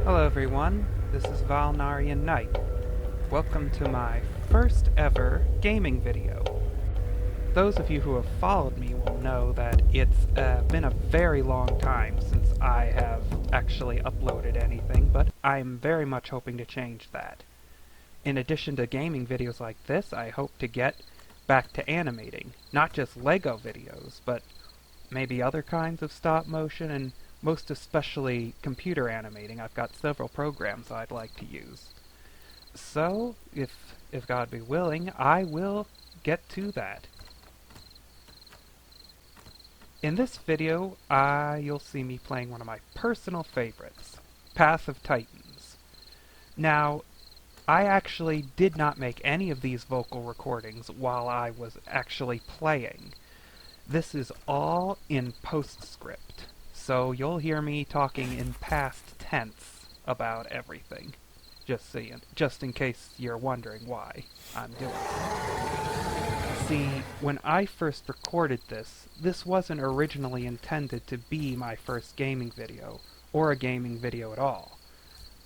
Hello everyone, this is Valnarian Knight. Welcome to my first ever gaming video. Those of you who have followed me will know that it's been a very long time since I have actually uploaded anything, but I'm very much hoping to change that. In addition to gaming videos like this, I hope to get back to animating. Not just LEGO videos, but maybe other kinds of stop motion and most especially computer animating. I've got several programs I'd like to use. So, if God be willing, I will get to that. In this video, you'll see me playing one of my personal favorites, Path of Titans. Now, I actually did not make any of these vocal recordings while I was actually playing. This is all in postscript, so you'll hear me talking in past tense about everything, just in case you're wondering why I'm doing it. See, when I first recorded this wasn't originally intended to be my first gaming video, or a gaming video at all.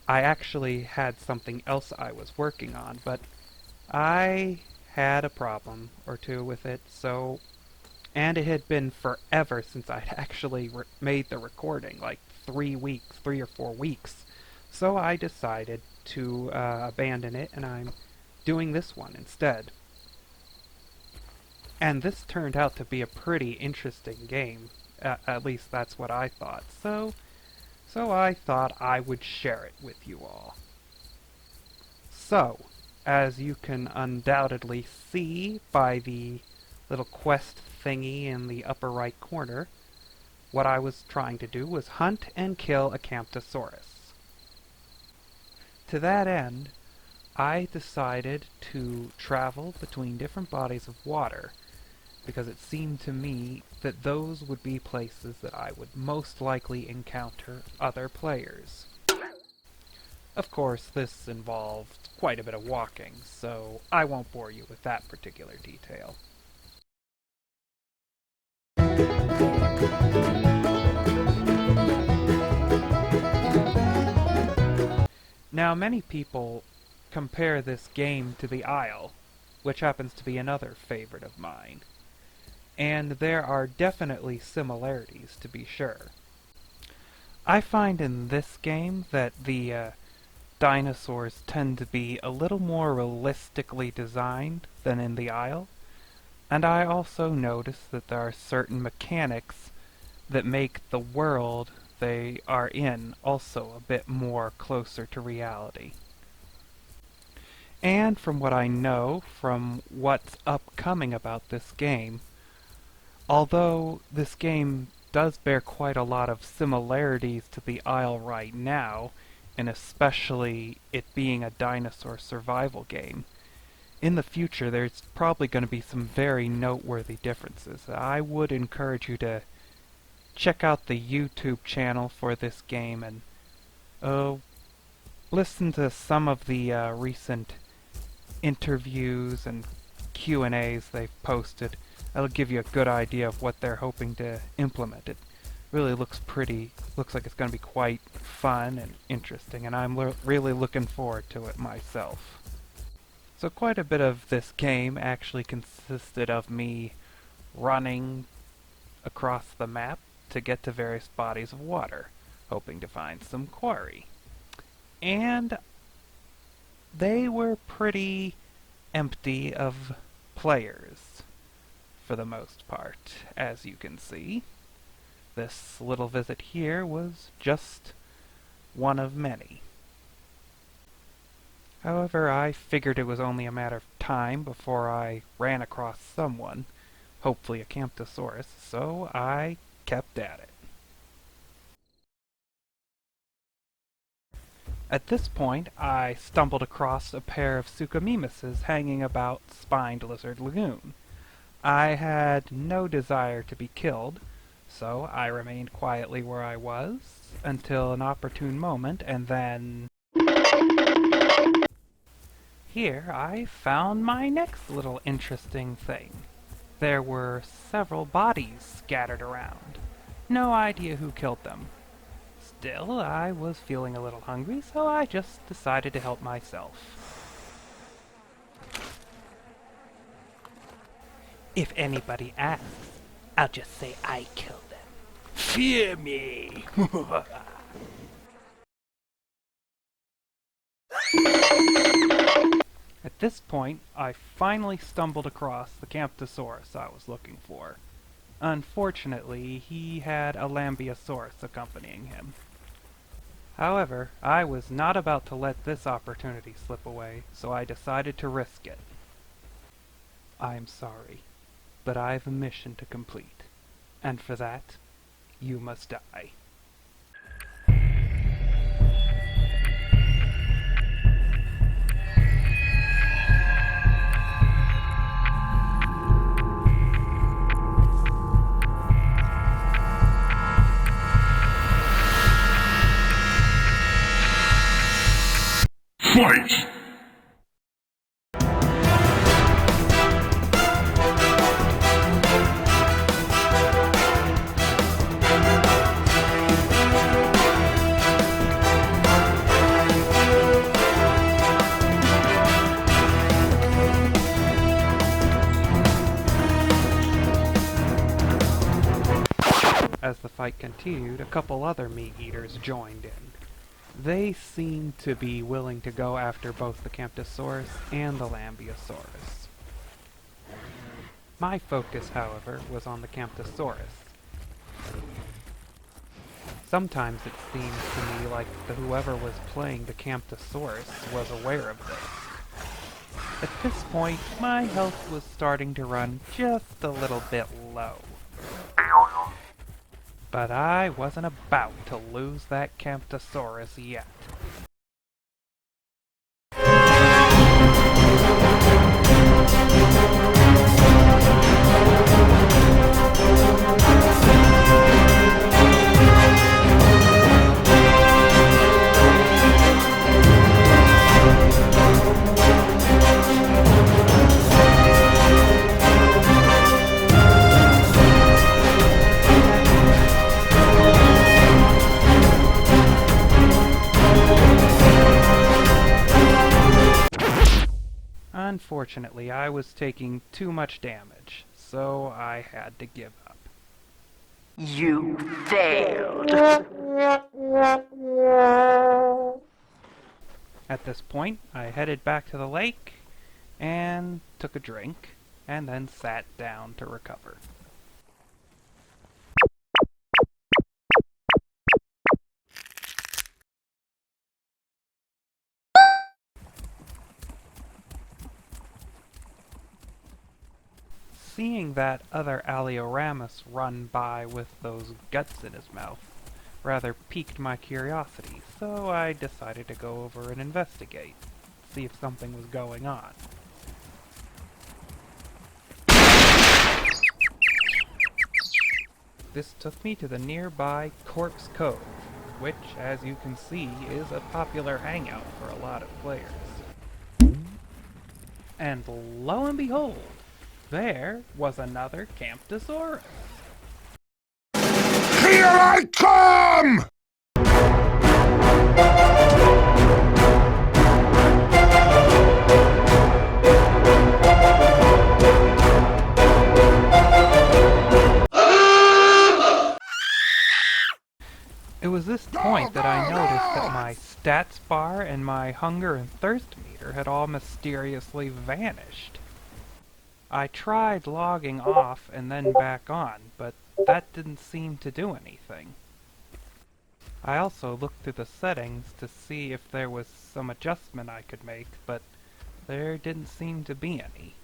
I actually had something else I was working on, but I had a problem or two with it, and it had been forever since I'd actually made the recording, like 3 or 4 weeks. So I decided to abandon it, and I'm doing this one instead. And this turned out to be a pretty interesting game. At least that's what I thought. So I thought I would share it with you all. So, as you can undoubtedly see by the little quest thingy in the upper right corner, what I was trying to do was hunt and kill a Camptosaurus. To that end, I decided to travel between different bodies of water, because it seemed to me that those would be places that I would most likely encounter other players. Of course, this involved quite a bit of walking, so I won't bore you with that particular detail. Now, many people compare this game to the Isle, which happens to be another favorite of mine. And there are definitely similarities, to be sure. I find in this game that the dinosaurs tend to be a little more realistically designed than in the Isle, and I also notice that there are certain mechanics that make the world they are in also a bit more closer to reality. And from what I know from what's upcoming about this game, although this game does bear quite a lot of similarities to the Isle right now, and especially it being a dinosaur survival game, in the future there's probably going to be some very noteworthy differences. I would encourage you to check out the YouTube channel for this game and listen to some of the recent interviews and Q&As they've posted. That'll give you a good idea of what they're hoping to implement. It really looks like it's going to be quite fun and interesting, and I'm really looking forward to it myself. So quite a bit of this game actually consisted of me running across the map to get to various bodies of water, hoping to find some quarry. And they were pretty empty of players, for the most part, as you can see. This little visit here was just one of many. However, I figured it was only a matter of time before I ran across someone, hopefully a Camptosaurus, so I kept at it. At this point, I stumbled across a pair of Suchamemuses hanging about Spined Lizard Lagoon. I had no desire to be killed, so I remained quietly where I was until an opportune moment, and then here I found my next little interesting thing. There were several bodies scattered around. No idea who killed them. Still, I was feeling a little hungry, so I just decided to help myself. If anybody asks, I'll just say I killed them. Fear me! At this point, I finally stumbled across the Camptosaurus I was looking for. Unfortunately, he had a Lambeosaurus accompanying him. However, I was not about to let this opportunity slip away, so I decided to risk it. I'm sorry, but I have a mission to complete, and for that, you must die. Fight! As the fight continued, a couple other meat-eaters joined in. They seemed to be willing to go after both the Camptosaurus and the Lambeosaurus. My focus, however, was on the Camptosaurus. Sometimes it seemed to me like whoever was playing the Camptosaurus was aware of this. At this point, my health was starting to run just a little bit low. But I wasn't about to lose that Camptosaurus yet. Unfortunately, I was taking too much damage, so I had to give up. You failed. At this point, I headed back to the lake and took a drink, and then sat down to recover. Seeing that other Alioramus run by with those guts in his mouth rather piqued my curiosity, so I decided to go over and investigate, see if something was going on. This took me to the nearby Corpse Cove, which, as you can see, is a popular hangout for a lot of players. And lo and behold, there was another Camptosaurus. Here I come! It was this point that I noticed that my stats bar and my hunger and thirst meter had all mysteriously vanished. I tried logging off and then back on, but that didn't seem to do anything. I also looked through the settings to see if there was some adjustment I could make, but there didn't seem to be any.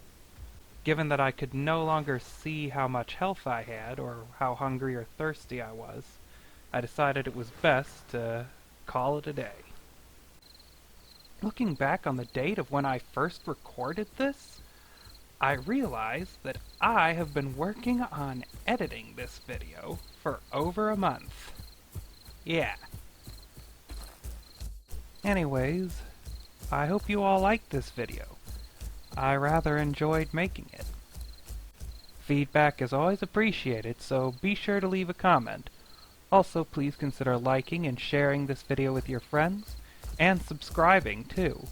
Given that I could no longer see how much health I had or how hungry or thirsty I was, I decided it was best to call it a day. Looking back on the date of when I first recorded this, I realized that I have been working on editing this video for over a month. Yeah. Anyways, I hope you all liked this video. I rather enjoyed making it. Feedback is always appreciated, so be sure to leave a comment. Also, please consider liking and sharing this video with your friends, and subscribing too.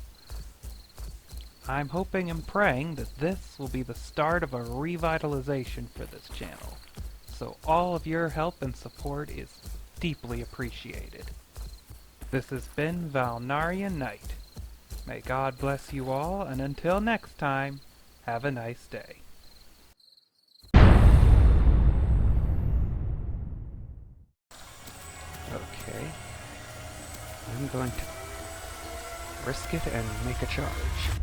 I'm hoping and praying that this will be the start of a revitalization for this channel, so all of your help and support is deeply appreciated. This has been Valnarian Knight. May God bless you all, and until next time, have a nice day. Okay, I'm going to risk it and make a charge.